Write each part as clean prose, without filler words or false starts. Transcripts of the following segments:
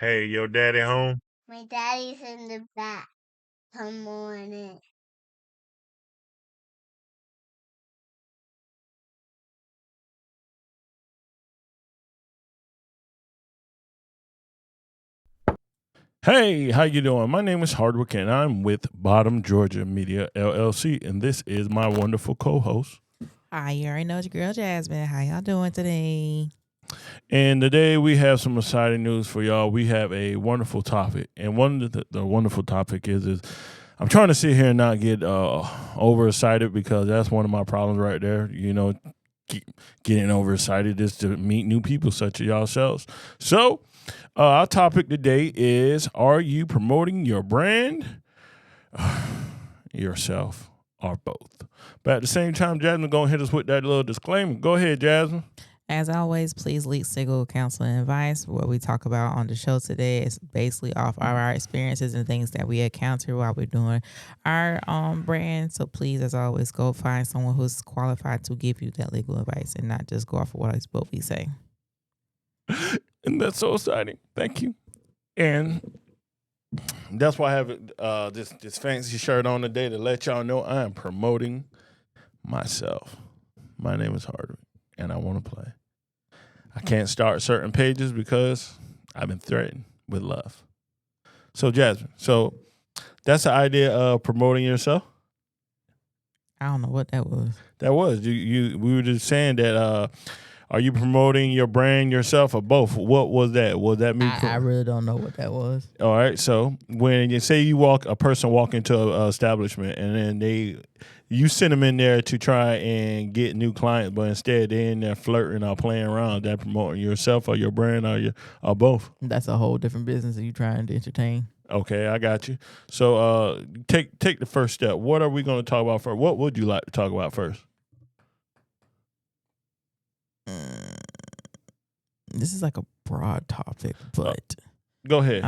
Hey, your daddy home? My daddy's in the back. Come on in. Hey, how you doing? My name is Hardwick, and I'm with Bottom Georgia Media LLC, and this is my wonderful co-host. Hi, you already know it's your girl Jasmine. How y'all doing today? And today we have some exciting news for y'all. We have a wonderful topic, and one of the wonderful topic is I'm trying to sit here and not get overexcited because that's one of my problems right there. Getting overexcited is to meet new people such as yourselves. So, our topic today is: are you promoting your brand, yourself, or both? But at the same time, Jasmine, go hit us with that little disclaimer. Go ahead, Jasmine. As always, please leave single counseling advice. What we talk about on the show today is basically off our experiences and things that we encounter while we're doing our brand. So please, as always, go find someone who's qualified to give you that legal advice and not just go off of what us both we say. And that's so exciting. Thank you. And that's why I have this fancy shirt on today to let y'all know I am promoting myself. My name is Hardwick, and I want to play. I can't start certain pages because I've been threatened with love. So, Jasmine, that's the idea of promoting yourself? I don't know what that was. That was. We were just saying that are you promoting your brand yourself or both? What was that? Was that me? I really don't know what that was. All right. So when you say a person walk into an establishment and then you send them in there to try and get new clients, but instead they're in there flirting or playing around, that promoting yourself or your brand or both. That's a whole different business that you trying to entertain. Okay, I got you. So take the first step. What are we going to talk about first? What would you like to talk about first? This is like a broad topic, but go ahead.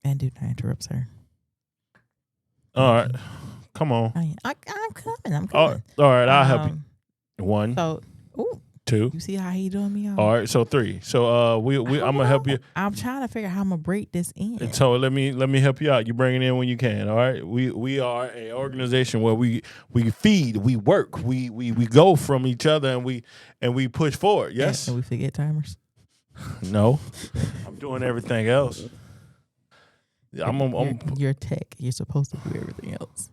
And do not interrupt, sir. All right, come on. I'm coming. I'm coming. All right, I'll help you. One, So, two. you see how he doing me? All right, so three. So I'm gonna help you. I'm trying to figure out how I'm gonna break this in. And so let me help you out. You bring it in when you can. All right. We are a organization where we feed, we work, we go from each other and we push forward. Yes. And we forget timers. No, I'm doing everything else. You're tech. You're supposed to do everything else.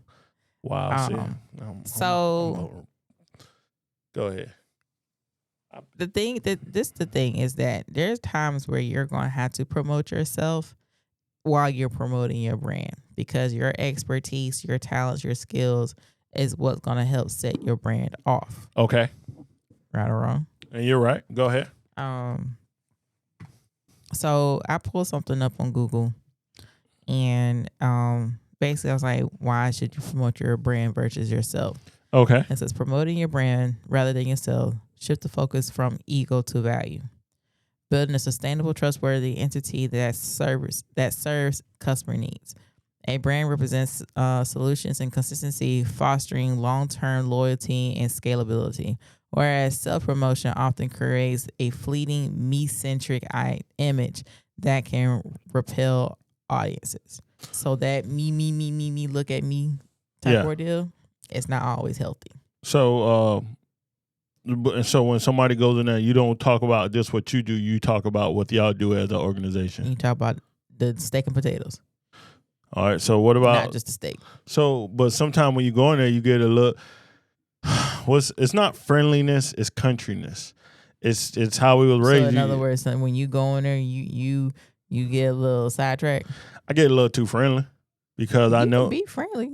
Wow. Go ahead. The thing is that there's times where you're going to have to promote yourself while you're promoting your brand because your expertise, your talents, your skills is what's going to help set your brand off. Okay. Right or wrong? And you're right. Go ahead. So I pulled something up on Google and basically I was like, why should you promote your brand versus yourself? Okay. It says promoting your brand rather than yourself. Shift the focus from ego to value. Building a sustainable, trustworthy entity that serves customer needs. A brand represents solutions and consistency, fostering long-term loyalty and scalability. Whereas self-promotion often creates a fleeting, me-centric image that can repel audiences. So that me, look at me type ordeal, it's not always healthy. So when somebody goes in there, you don't talk about just what you do. You talk about what y'all do as an organization. You talk about the steak and potatoes. All right. So what about not just the steak? So, but sometimes when you go in there, you get a look. It's not friendliness. It's countryness. It's how we was raised. So in other words, when you go in there, you get a little sidetracked. I get a little too friendly because I know. Be friendly.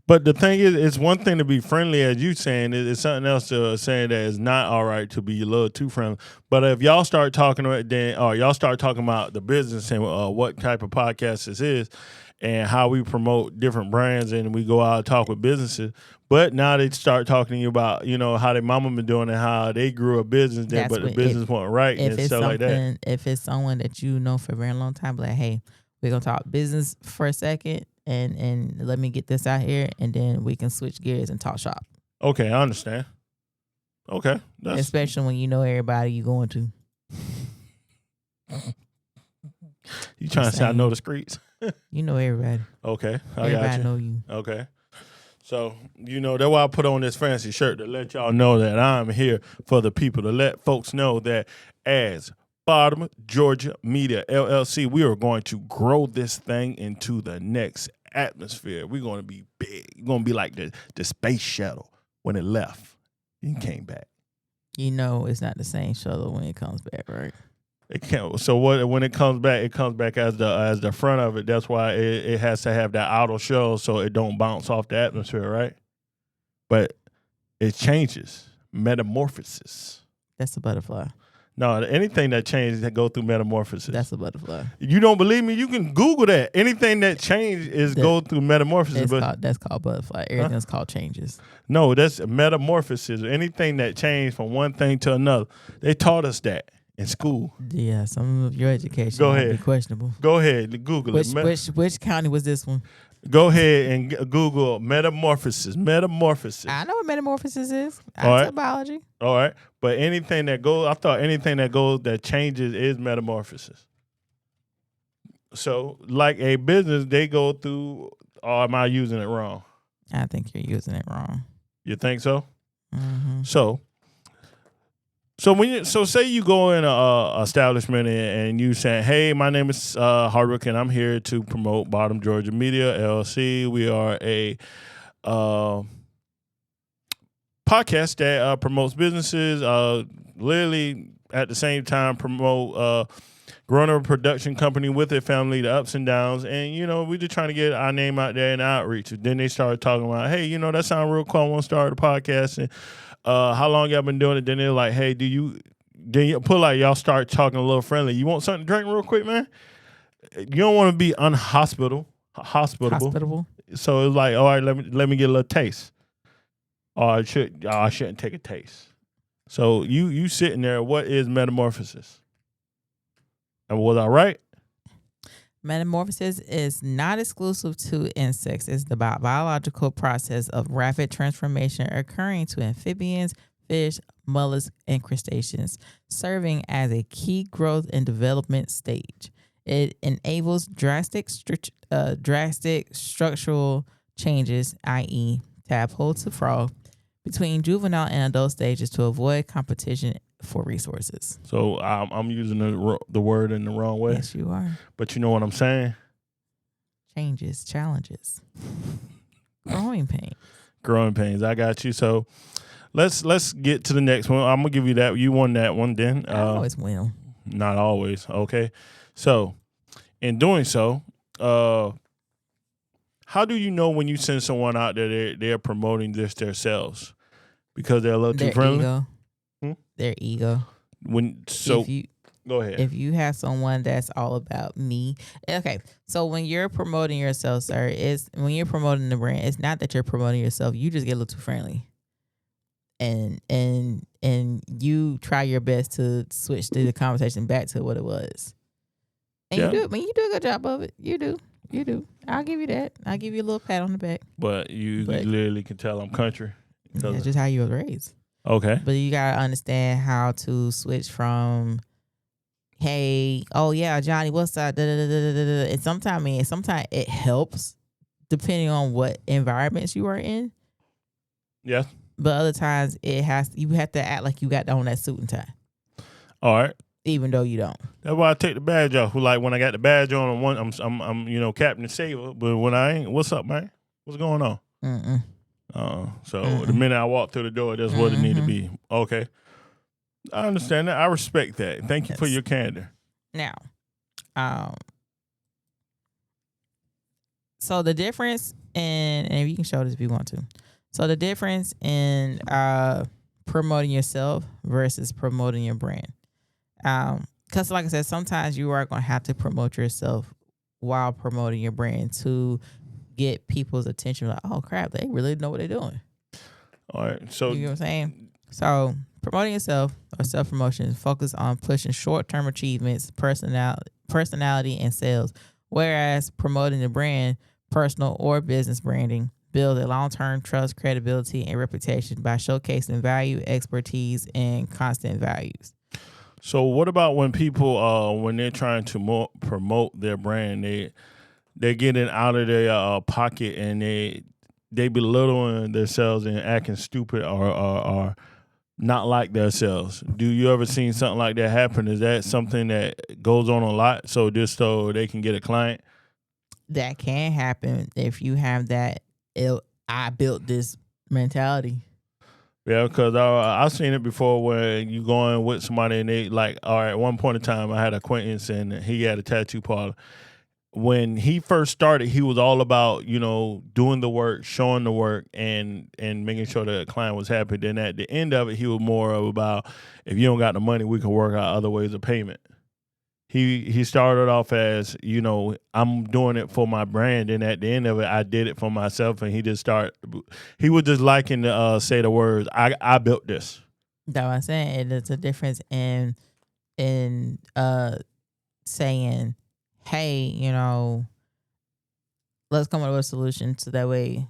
But the thing is, it's one thing to be friendly, as you saying. It's something else to saying that it's not all right to be a little too friendly. But if y'all start talking about y'all start talking about the business and what type of podcast this is, and how we promote different brands, and we go out and talk with businesses. But now they start talking to you about how their mama been doing and how they grew a business there, but the business wasn't right and stuff like that. If it's someone that you know for a very long time, like, hey, we're gonna talk business for a second. And let me get this out here, and then we can switch gears and talk shop. Okay, I understand. Okay. Especially when you know everybody you're going to. You trying to say I saying. know the streets? You know everybody. Okay, I got Everybody you. know you. Okay. So, that's why I put on this fancy shirt to let y'all know that I'm here for the people, to let folks know that as Bottom Georgia Media LLC, we are going to grow this thing into the next atmosphere. We're going to be big. We're going to be like the space shuttle when it left and came back. You know it's not the same shuttle when it comes back, right? It can't. So when it comes back as the front of it. That's why it has to have that outer shell so it don't bounce off the atmosphere, right? But it changes, metamorphosis. That's a butterfly. No, anything that changes that go through metamorphosis. That's a butterfly. You don't believe me? You can Google that. Anything that changes go through metamorphosis. That's called butterfly. Everything's called changes. No, that's metamorphosis. Anything that changed from one thing to another. They taught us that in school. Yeah, some of your education might be questionable. Go ahead, Google it. Which county was this one? Go ahead and Google metamorphosis. Metamorphosis. I know what metamorphosis is. I took biology. All right. But anything that goes, I thought anything that changes is metamorphosis. So, like a business, they go through, or am I using it wrong? I think you're using it wrong. You think so? Mm-hmm. So say you go in a establishment and you saying, hey, my name is Hardwick and I'm here to promote Bottom Georgia Media LLC. We are a podcast that promotes businesses, literally at the same time promote growing a production company with their family, the ups and downs. And, we're just trying to get our name out there and outreach. Then they started talking about, hey, that sounds real cool. I want to start a podcast. And how long y'all been doing it? Then they're like, hey, then you pull out, y'all start talking a little friendly. You want something to drink real quick, man? You don't want to be hospitable. So it's like, all right, let me get a little taste. Or I shouldn't take a taste. So you sitting there, what is metamorphosis? And was I right? Metamorphosis is not exclusive to insects. It's the biological process of rapid transformation occurring to amphibians, fish, mollusks, and crustaceans, serving as a key growth and development stage. It enables drastic structural changes, i.e., tadpole to frog, between juvenile and adult stages to avoid competition for resources. So I'm using the word in the wrong way. Yes, you are. But you know what I'm saying? Changes, challenges, growing pains. Growing pains. I got you. So let's get to the next one. I'm gonna give you that. You won that one. Then I always win. Not always. Okay. So in doing so, how do you know when you send someone out there they're promoting this themselves because they're a little too friendly? Ego. Their ego. Go ahead. If you have someone that's all about me, okay. So when you're promoting yourself, sir, when you're promoting the brand, it's not that you're promoting yourself. You just get a little too friendly, and you try your best to switch the conversation back to what it was. And you do it. I mean, you do a good job of it. You do. I'll give you that. I'll give you a little pat on the back. But you literally can tell I'm country. That's just how you were raised. Okay. But you gotta understand how to switch from, hey, oh yeah, Johnny, what's up? And sometimes it helps depending on what environments you are in. Yes. But other times you have to act like you got on that suit and tie. All right. Even though you don't. That's why I take the badge off. Like when I got the badge on, I'm Captain Saver. But when I ain't, what's up, man? What's going on? Mm-mm. The minute I walk through the door, that's what it need to be. Okay. I understand that. I respect that. Thank you for your candor. Now, so the difference and you can show this if you want to. So the difference in promoting yourself versus promoting your brand. Because like I said, sometimes you are going to have to promote yourself while promoting your brand to get people's attention. Like, oh crap, they really know what they're doing. All right. So you know what I'm saying? So promoting yourself or self-promotion focus on pushing short-term achievements, personality, and sales. Whereas promoting the brand, personal or business branding, build a long-term trust, credibility, and reputation by showcasing value, expertise, and constant values. So what about when people when they're trying to promote their brand, they're getting out of their pocket and they belittling themselves and acting stupid or not like themselves. Do you ever seen something like that happen? Is that something that goes on a lot? So just so they can get a client? That can happen if you have that. I built this mentality. Yeah, because I've seen it before where you going with somebody and they like, all right, at one point in time, I had an acquaintance and he had a tattoo parlor. When he first started, he was all about, doing the work, showing the work, and making sure the client was happy. Then at the end of it, he was more of about, if you don't got the money, we can work out other ways of payment. He started off as, I'm doing it for my brand, and at the end of it, I did it for myself. And he was just liking to say the words, I built this. That's what I'm saying. And there's a difference in saying, hey, let's come up with a solution so that way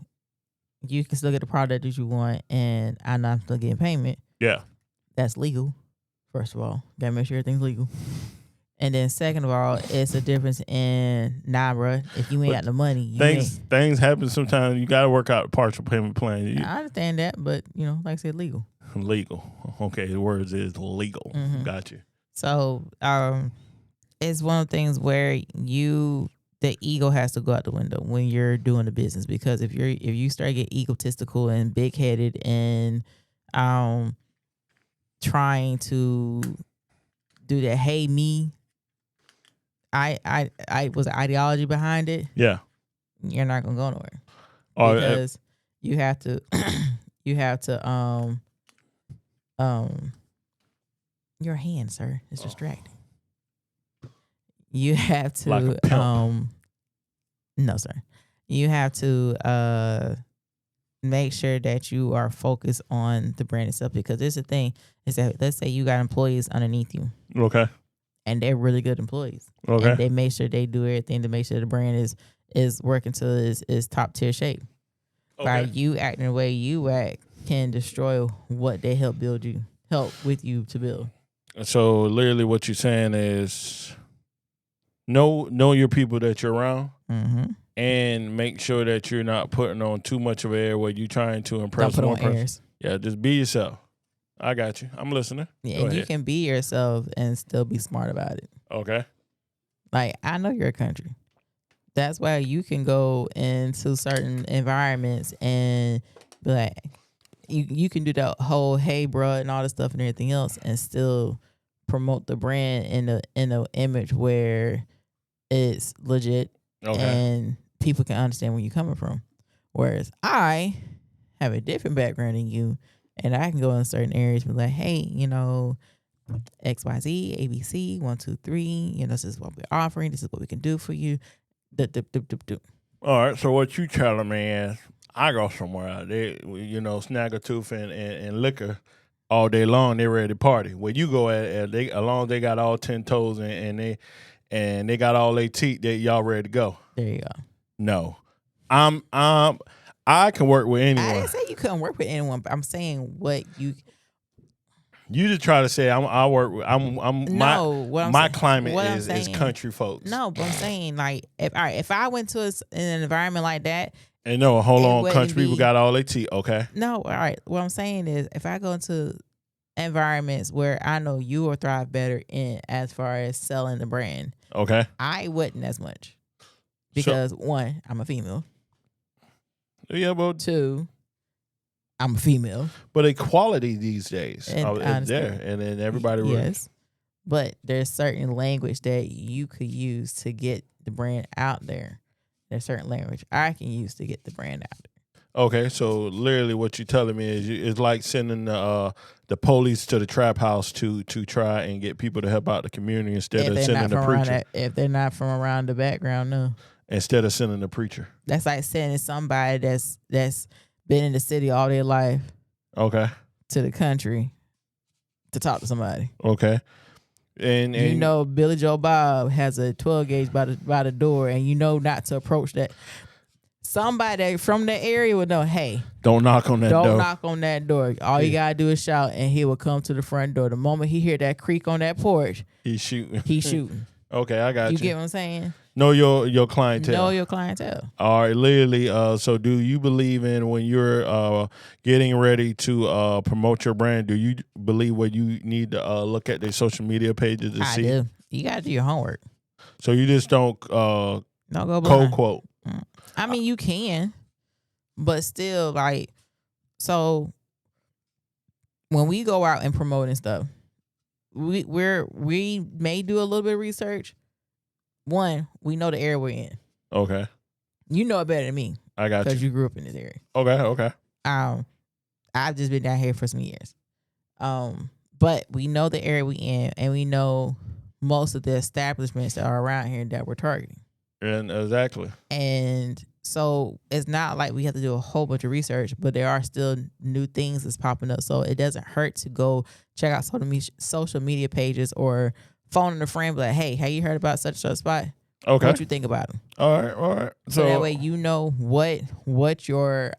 you can still get the product that you want and I'm not still getting payment. Yeah. That's legal, first of all. Gotta make sure everything's legal. And then second of all, it's a difference in, nah, bro, if you ain't got the money. Things happen sometimes. You got to work out a partial payment plan. I understand that, but, like I said, legal. Legal. Okay, the words is legal. Mm-hmm. Got you. So it's one of the things where the ego has to go out the window when you're doing the business, because if you start getting egotistical and big headed and trying to do that, hey me, I was the ideology behind it. Yeah, you're not gonna go nowhere because you have to your hand, sir, is distracting. You have to like a pimp. No, sir. You have to make sure that you are focused on the brand itself, because there's the thing is that, let's say you got employees underneath you. Okay. And they're really good employees. Okay. And they make sure they do everything to make sure the brand is working to is top tier shape. Okay. By you acting the way you act can destroy what they help with you to build. So literally what you're saying is know your people that you're around, mm-hmm. and make sure that you're not putting on too much of air where you're trying to impress one person. Airs. Yeah, just be yourself. I got you. I'm listening. Yeah, and you can be yourself and still be smart about it. Okay. Like, I know your country. That's why you can go into certain environments and be like, you can do that whole hey bruh and all this stuff and everything else and still promote the brand in a image where it's legit. Okay. And people can understand where you're coming from. Whereas I have a different background than you, and I can go in certain areas and be like, hey, XYZ, ABC, 1, 2, 3, this is what we're offering. This is what we can do for you. All right. So what you telling me is I go somewhere out there, snag a tooth and liquor all day long. They're ready to party. Where you go as long as they got all 10 toes and they got all their teeth, y'all ready to go. There you go. No, I can work with anyone. I didn't say you couldn't work with anyone, but I'm saying what you. You just try to say I work with. My climate is country folks. No, but I'm saying like if I went to an environment like that. And no, hold on, country people got all their teeth. Okay. No, all right. What I'm saying is, if I go into environments where I know you will thrive better in as far as selling the brand, okay, I wouldn't as much because one, I'm a female. Yeah, but 2, I'm a female. But equality these days is there, and then everybody. Yes, but there's certain language that you could use to get the brand out there. There's certain language I can use to get the brand out there. Okay, so literally what you're telling me is it's like sending the police to the trap house to try and get people to help out the community instead of sending the preacher. If they're not from around the background, no. Instead of sending the preacher. That's like sending somebody that's been in the city all their life. Okay. To the country to talk to somebody. Okay. And Billy Joe Bob has a 12 gauge by the door, and not to approach that. somebody from the area would know, hey, Don't knock on that don't door. knock on that door. All you gotta do is shout, and he will come to the front door. The moment he hear that creak on that porch, He's shooting. he's shooting. Okay, I got you. You get what I'm saying? Know your clientele. Know your clientele. All right, literally. So, do you believe in when you're getting ready to promote your brand? Do you believe what you need to look at their social media pages to I see? do. You gotta do your homework. So you just don't Don't go cold blind. quote. I mean, you can, but still, like, so when we go out and promote and stuff, we may do a little bit of research. One, we know the area we're in. Okay, You know it better than me I got because you. you grew up in this area. Okay. I've just been down here for some years. But we know the area we in, and we know most of the establishments that are around here that we're targeting. And exactly. And so it's not like we have to do a whole bunch of research, but there are still new things that's popping up. So it doesn't hurt to go check out social media pages or phone a friend, be like, hey, have you heard about such and such spot? Okay. What you think about them? All right. So that way you know what your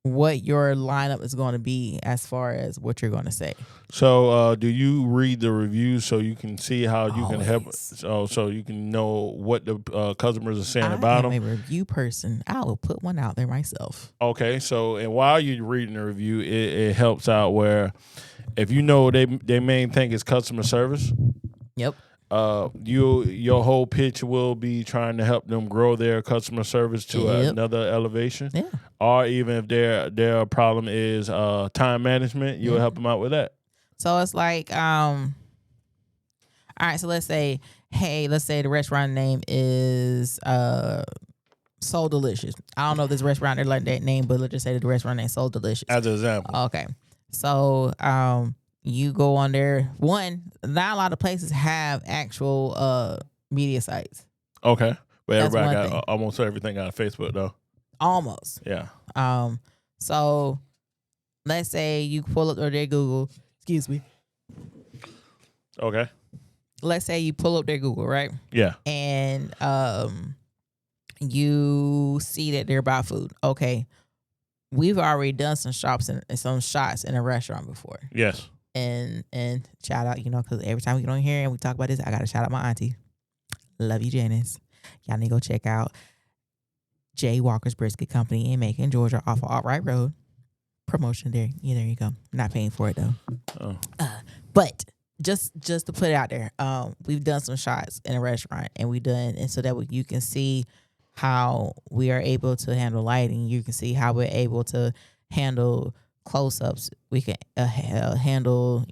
lineup is going to be as far as what you're going to say. So, do you read the reviews so you can see how you can help? Always. So you can know what the customers are saying I about am them. a review person. I will put one out there myself. Okay. So, and while you're reading the review, it helps out where if you know their main thing is customer service. Yep. Your whole pitch will be trying to help them grow their customer service to another elevation. Yeah. Or even if their problem is time management, you'll help them out with that. So it's like, all right, so let's say the restaurant name is So Delicious. I don't know if this restaurant they like that name, but let's just say the restaurant name So Delicious. As an example. Okay. So you go on there. One, not a lot of places have actual media sites. Okay. But That's everybody one got thing. almost everything out of Facebook though. Almost. Yeah. So let's say you pull up their Google. Excuse me. Okay. Let's say you pull up their Google, right? Yeah. And you see that they're about food. Okay. We've already done some shots in a restaurant before. Yes. And shout out, because every time we get on here and we talk about this, I gotta shout out my auntie. Love you, Janice. Y'all need to go check out Jay Walker's Brisket Company in Macon, Georgia, off of Altright Road. Promotion there. Yeah, there you go. Not paying for it though. Oh. But just to put it out there, we've done some shots in a restaurant, and so that way you can see how we are able to handle lighting. You can see how we're able to handle close-ups. We can handle,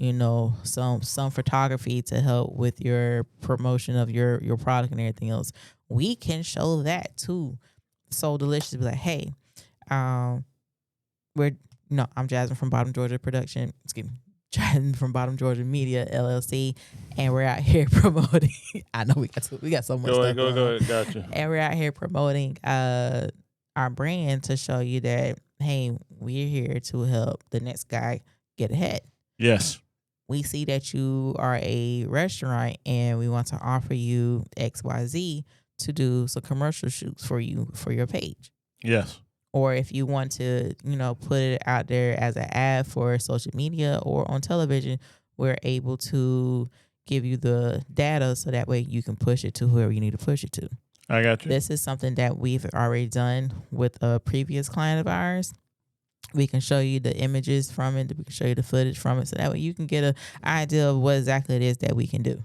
some photography to help with your promotion of your product and everything else. We can show that too. So Delicious, be like, hey, I'm Jasmine from Bottom Georgia Production. Excuse me. Jasmine from Bottom Georgia Media LLC, and we're out here promoting. I know we got so much stuff. Go ahead. Gotcha. And we're out here promoting our brand to show you that, hey, we're here to help the next guy get ahead. Yes. We see that you are a restaurant, and we want to offer you XYZ to do some commercial shoots for you for your page. Yes. Or if you want to, put it out there as an ad for social media or on television, we're able to give you the data so that way you can push it to whoever you need to push it to. I got you. This is something that we've already done with a previous client of ours. We can show you the images from it. We can show you the footage from it. So that way you can get an idea of what exactly it is that we can do.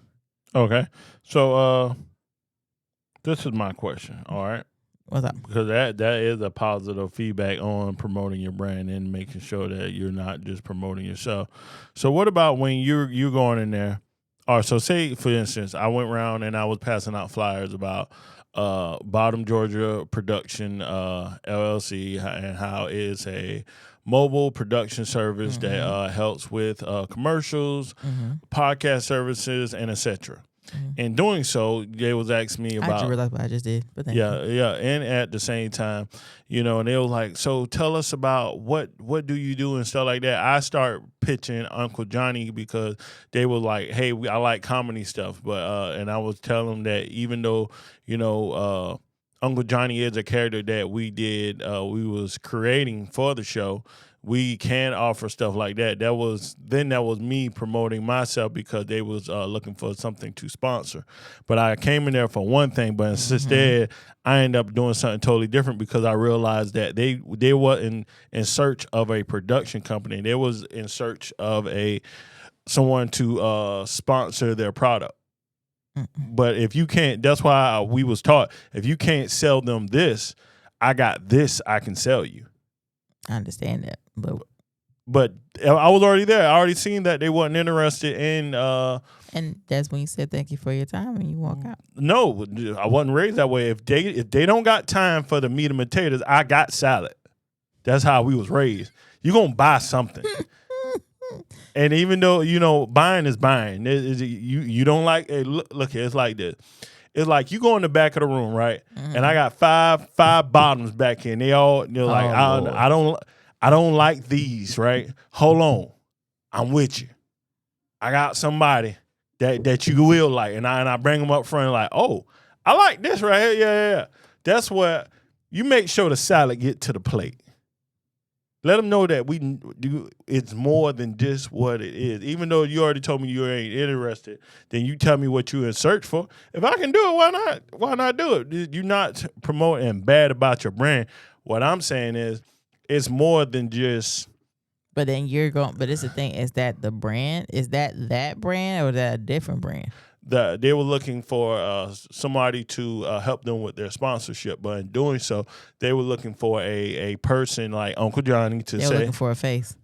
Okay. So this is my question. All right. What's up? Because that is a positive feedback on promoting your brand and making sure that you're not just promoting yourself. So what about when you're going in there? Or so say, for instance, I went around and I was passing out flyers about Bottom Georgia Production LLC and how it's a mobile production service that helps with commercials, podcast services, and etc. In doing so, they was asking me about. I just realized what I just did, but thank you. Yeah, and at the same time, and they were like, "So tell us about what do you do and stuff like that." I start pitching Uncle Johnny because they were like, "Hey, I like comedy stuff," but and I was telling them that even though Uncle Johnny is a character that we was creating for the show. We can offer stuff like that. That was me promoting myself because they was looking for something to sponsor. But I came in there for one thing, but instead I ended up doing something totally different because I realized that they were in search of a production company. They was in search of someone to sponsor their product. But if you can't, that's why we was taught, if you can't sell them this, I got this I can sell you. I understand that. But I was already there. I already seen that they wasn't interested in. And that's when you said thank you for your time and you walk out. No, I wasn't raised that way. If they don't got time for the meat and potatoes, I got salad. That's how we was raised. You gonna buy something. And even though, buying is buying. You don't like, hey, look here, it's like this. It's like you go in the back of the room, right? And I got five bottoms back here. And they're like, I don't like these, right? Hold on. I'm with you. I got somebody that you will like. And I bring them up front like, oh, I like this right here. Yeah. That's what you make sure the salad get to the plate. Let them know that we do. It's more than just what it is. Even though you already told me you ain't interested, then you tell me what you in search for. If I can do it, why not? Why not do it? You're not promoting bad about your brand. What I'm saying is, it's more than just. But then But it's the thing. Is that the brand? Is that brand or is that a different brand? They were looking for somebody to help them with their sponsorship, but in doing so, they were looking for a person like Uncle Johnny to They were looking for a face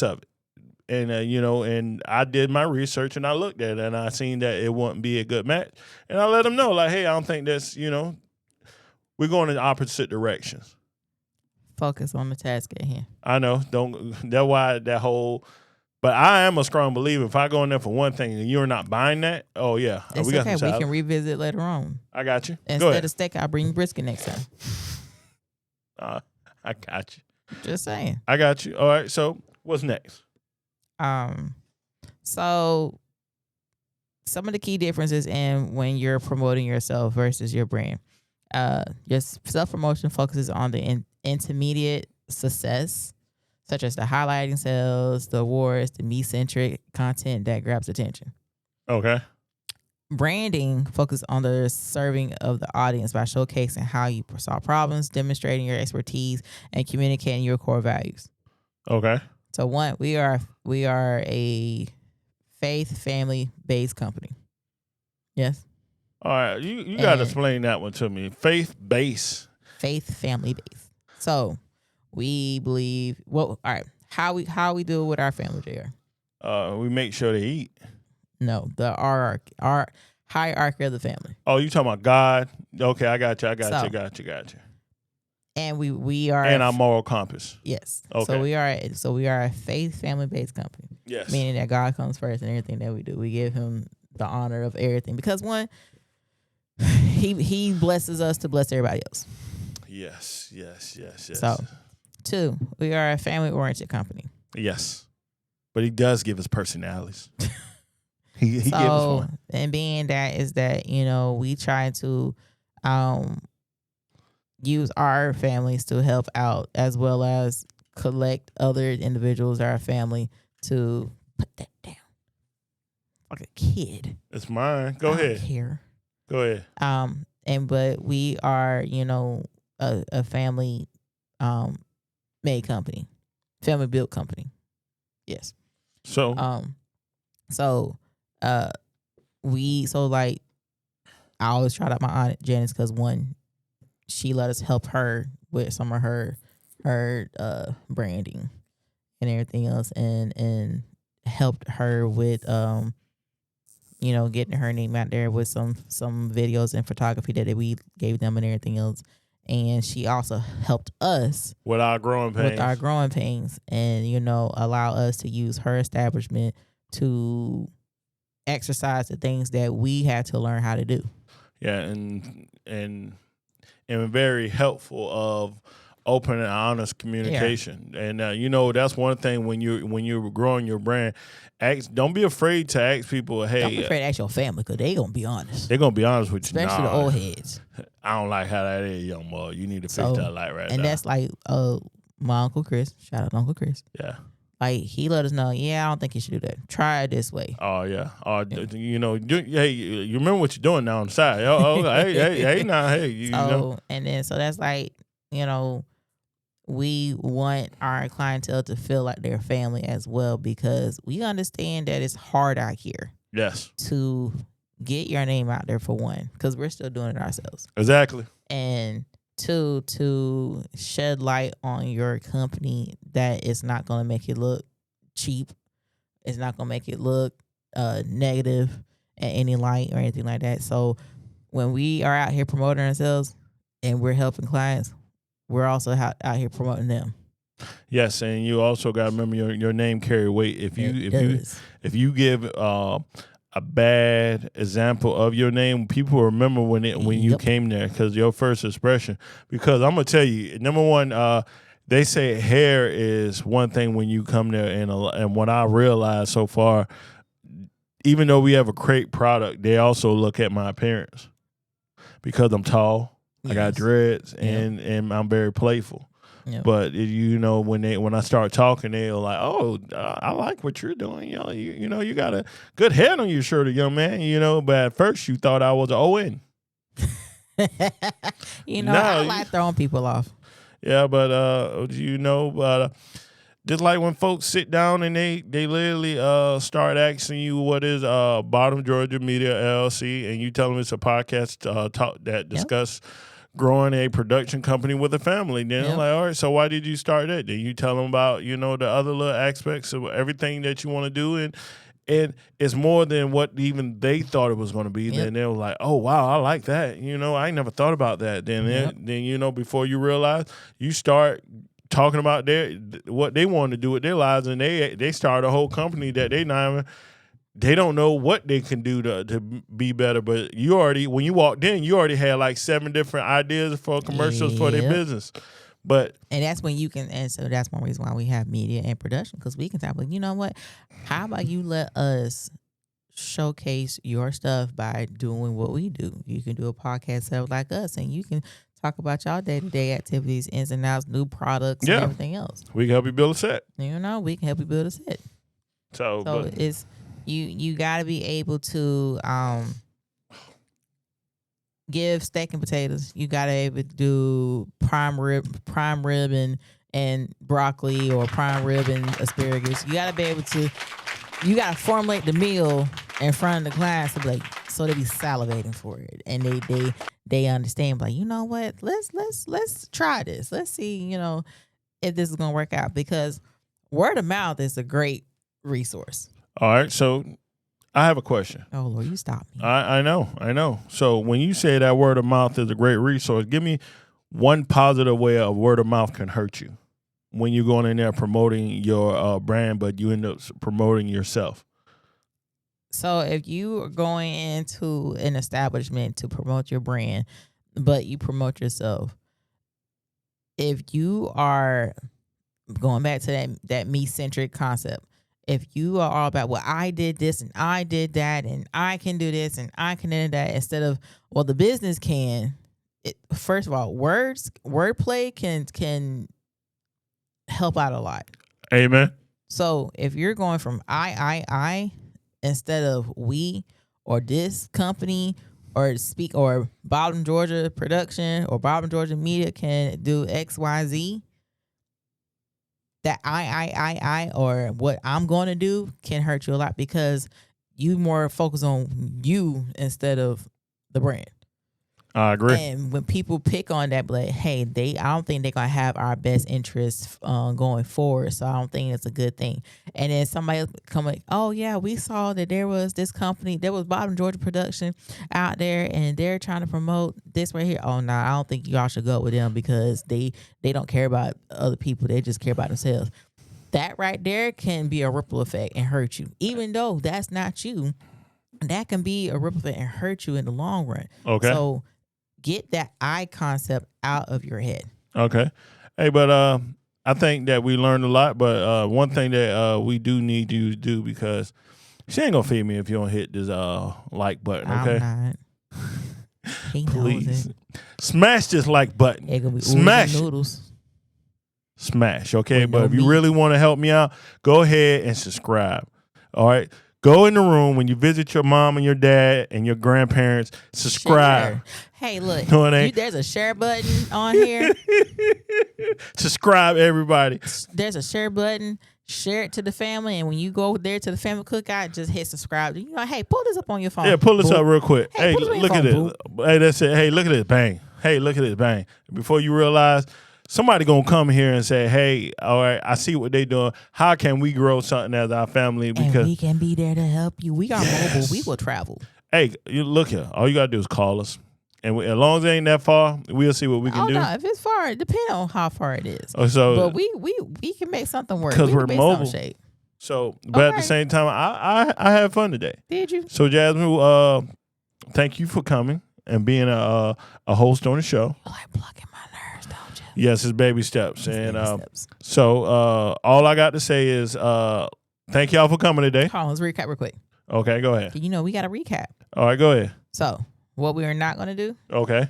of it, and and I did my research and I looked at it and I seen that it wouldn't be a good match, and I let them know like, hey, I don't think that's we're going in opposite directions. Focus on the task at hand. I know, that's why that whole. But I am a strong believer. If I go in there for one thing and you're not buying that, oh yeah, it's got okay. some We can revisit later on. I got you. Instead of steak, I'll bring you brisket next time. I got you. Just saying. I got you. All right. So what's next? So some of the key differences in when you're promoting yourself versus your brand. Your self-promotion focuses on the intermediate success, such as the highlighting sales, the awards, the me-centric content that grabs attention. Okay. Branding focuses on the serving of the audience by showcasing how you solve problems, demonstrating your expertise, and communicating your core values. Okay. So we are a faith family-based company. Yes. All right. You got to explain that one to me. Faith-based. Faith family-based. So we believe all right. How we do it with our family, JR? We make sure they eat. No, our hierarchy of the family. Oh, you talking about God? Okay, I got you. And we are and our moral compass. Yes. Okay. So we are a faith family based company. Yes. Meaning that God comes first in everything that we do. We give him the honor of everything. Because one, he blesses us to bless everybody else. Yes. So 2, we are a family oriented company. Yes. But he does give us personalities. he gives us one. And being that is that, we try to use our families to help out as well as collect other individuals, our family, to put that down. Like a kid. It's mine. Go ahead. I don't care. Go ahead. But we are, a family made company. Family built company. Yes. So I always shout out my aunt Janice because one, she let us help her with some of her branding and everything else, and helped her with getting her name out there with some videos and photography that we gave them and everything else. And she also helped us with our growing pains, and allow us to use her establishment to exercise the things that we had to learn how to do. Yeah, and very helpful of open and honest communication. Yeah. And that's one thing when you're growing your brand. Don't be afraid to ask people. Hey, don't be afraid to ask your family because they gonna be honest. They're gonna be honest with you, especially the old heads. I don't like how that is, young boy. You need to fix So, that light right and there. that's like my Uncle Chris. Shout out to Uncle Chris. Yeah. Like, he let us know, I don't think you should do that. Try it this way. Oh, yeah. You know, hey, you remember what you're doing now on the side. Hey, now, hey. You know. And then, so that's like, we want our clientele to feel like they're family as well, because we understand that it's hard out here. Yes. To get your name out there, for one, because we're still doing it ourselves. Exactly. And two, to shed light on your company that it's not going to make it look cheap. It's not going to make it look negative at any light or anything like that. So when we are out here promoting ourselves and we're helping clients, we're also out here promoting them. Yes, and you also got to remember your name carry weight. If you give a bad example of your name, people remember when you came there, because your first expression. Because I'm gonna tell you, number one, they say hair is one thing when you come there, and what I realized so far, even though we have a great product, they also look at my appearance, because I'm tall, I got dreads, and I'm very playful. Yep. But when I start talking, they're like, "Oh, I like what you're doing. You got a good head on your shirt, young man. But at first you thought I was an ON." I like throwing people off. Yeah, but just like when folks sit down and they literally start asking you what is Bottom Georgia Media LLC, and you tell them it's a podcast talk that discuss growing a production company with a family. Then I'm like, all right, so why did you start that? Then you tell them about, the other little aspects of everything that you want to do. And it's more than what even they thought it was going to be. Then they were like, oh, wow, I like that. I never thought about that. Then before you realize, you start talking about what they want to do with their lives, and they start a whole company that they don't know what they can do to be better. But when you walked in, you already had like 7 different ideas for commercials for their business. And that's when you can, and so that's one reason why we have media and production, because we can talk like, you know what? How about you let us showcase your stuff by doing what we do? You can do a podcast set like us, and you can talk about y'all day-to-day activities, ins and outs, new products, and everything else. We can help you build a set. We can help you build a set. So it's you got to be able to give steak and potatoes. You got to be able to do prime rib and broccoli, or prime rib and asparagus. You got to be able to. You got to formulate the meal in front of the class to be like, so they be salivating for it, and they understand. Like, you know what? Let's try this. Let's see. If this is gonna work out, because word of mouth is a great resource. All right, so I have a question. Oh, Lord, you stop me. I know. So when you say that word of mouth is a great resource, give me one positive way a word of mouth can hurt you when you're going in there promoting your brand, but you end up promoting yourself. So if you are going into an establishment to promote your brand, but you promote yourself, if you are going back to that me-centric concept, if you are all about, well, I did this and I did that and I can do this and I can do that, instead of, well, the business can. First of all, wordplay can help out a lot. Amen. So if you're going from I instead of we, or this company, or Bottom Georgia Production or Bottom Georgia Media can do XYZ, that I or what I'm going to do can hurt you a lot, because you more focus on you instead of the brand. I agree. And when people pick on that, like, hey, I don't think they're gonna have our best interests going forward, so I don't think it's a good thing. And then somebody come like, oh yeah, we saw that there was this company, there was Bottom Georgia Production out there, and they're trying to promote this right here. Oh no, I don't think y'all should go with them, because they don't care about other people; they just care about themselves. That right there can be a ripple effect and hurt you, even though that's not you. That can be a ripple effect and hurt you in the long run. Okay. So get that I concept out of your head. Okay. Hey, but I think that we learned a lot, but one thing that we do need you to do, because she ain't gonna feed me if you don't hit this like button, okay? I'm not. He Please. knows it. Smash this like button. It gonna be Smash it. noodles. Smash, okay? With But no if you meat. really want to help me out, go ahead and subscribe. All right? Go in the room when you visit your mom and your dad and your grandparents. Subscribe. Share. Hey, look, No, it ain't. there's a share button on here. Subscribe, everybody. There's a share button. Share it to the family, and when you go there to the family cookout, just hit subscribe. You know, hey, pull this up on your phone. Yeah, pull this Boop. up real quick. Hey, Hey, pull this on look your at phone, this. Hey, that's it. Hey, look at this. Bang. Hey, look at this. Bang. Before you realize, somebody going to come here and say, hey, all right, I see what they doing. How can we grow something as our family? And Because, we can be there to help you. We are Yes. mobile. We will travel. hey, you look here. All you got to do is call us. And as long as it ain't that far, we'll see what we can do. No, if it's far, it depends on how far it is. So, But we can make something work. 'Cause We we're can make something mobile. shape. but at the Okay. same time, I had fun today. Did you? So, Jasmine, thank you for coming and being a host on the show. You like plucking my nerves, don't you? Yes, it's baby steps. It's And baby steps. so all I got to say is thank y'all for coming today. Hold on, let's recap real quick. Okay, go ahead. You know, we got to recap. All right, go ahead. So, what we are not going to do Okay.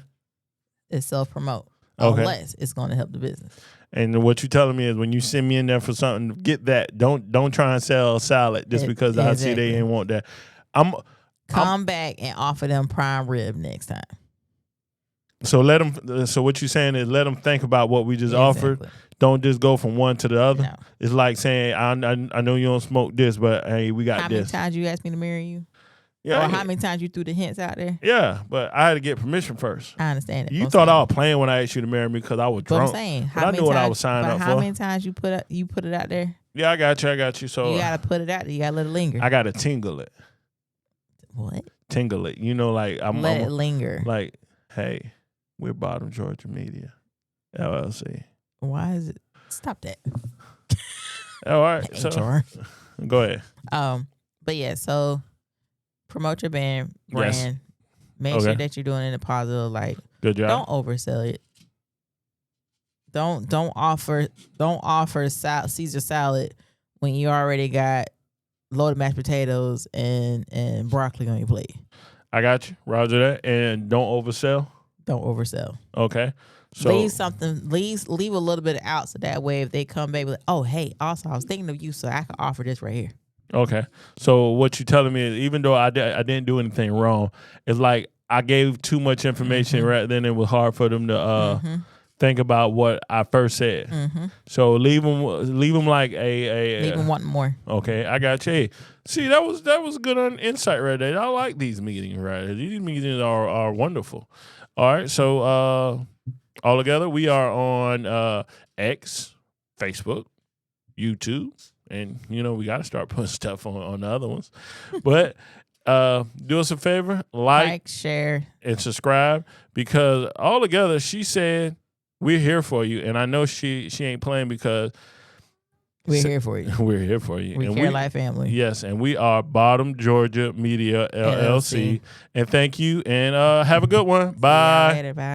is self-promote Okay. unless it's going to help the business. And what you telling me is when you send me in there for something, get that. Don't try and sell a salad just because I see they Exactly. ain't want that. Come back and offer them prime rib next time. So let them. So what you saying is let them think about what we just offered. Exactly. Don't just go from one to the other. No. It's like saying I know you don't smoke this, but hey, we got How many this. times you asked me to marry you? Yeah, Or how many times you threw the hints out there? yeah, but I had to get permission first. I understand it. You I'm thought saying. I was playing when I asked you to marry me because I was But I'm drunk. saying, But I knew what I was signing up how for. many times you put it out there? Yeah, I got you. So You gotta put it out there. You gotta let it linger. I got to tingle it. What? Tingle it. You know, like Let it linger. like, hey, we're Bottom Georgia Media, LLC. Why is it? Stop that. All right, so HR. go ahead. But yeah, so promote your brand. Yes. Make Okay. sure that you're doing it in a positive light. Good job. Don't oversell it. Don't offer Caesar salad when you already got loaded mashed potatoes and broccoli on your plate. I got you. Roger that. And don't oversell. Don't oversell. Okay. So Leave something. Leave a little bit out so that way if they come back with, oh hey, also I was thinking of you, so I can offer this right here. okay. So what you telling me is even though I didn't do anything wrong, it's like I gave too much information Mm-hmm. rather than it was hard for them to think about what I first said. Mm-hmm. So leave them like Leave them wanting more. Okay, I got you. Hey, see, that was good insight right there. I like these meetings right here. These meetings are wonderful. All right, so all together we are on X, Facebook, YouTube, and we got to start putting stuff on the other ones. But do us a favor, like Share. and subscribe because all together she said we're here for you, and I know she ain't playing because We're here for you. we're here for you. We and care like family. Yes, and we are Bottom Georgia Media LLC. LLC. And thank you, and have a good one. See y'all Bye. later. Bye.